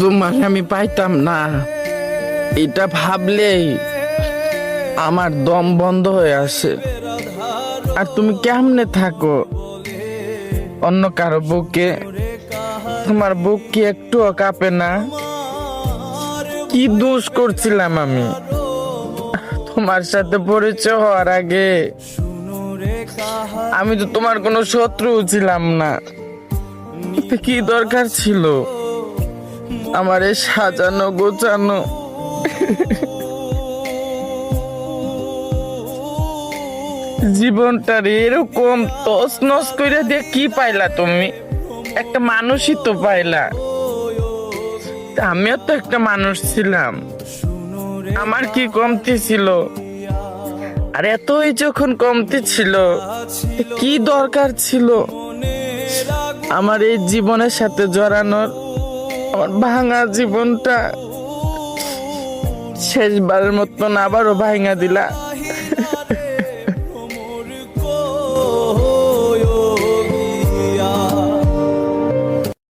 তোমার আমি পাইতাম না, এটা ভাবলেই আমার দম বন্ধ হয়ে আসে। আর তুমি কেমনে থাকো অন্য কারো বুকে? তোমার বুক কি একটুও কাঁপে না? কি দোষ করছিলাম আমি? তোমার সাথে পরিচয় হওয়ার আগে আমি তো তোমার কোনো শত্রু ছিলাম না। তো কি দরকার ছিল আমার এই সাজানো গোছানো জীবনটার এরকম তছনছ করে দিয়ে কি পাইলা তুমি? একটা মানুষই তো পাইলা। তা আমিও তো একটা মানুষ ছিলাম, আমার কি কমতি ছিল? আর এতই যখন কমতি ছিল, কি দরকার ছিল আমার এই জীবনের সাথে জড়ানোর? আমার ভাঙা জীবনটা শেষবারের মতন আবারও ভাঙা দিলা।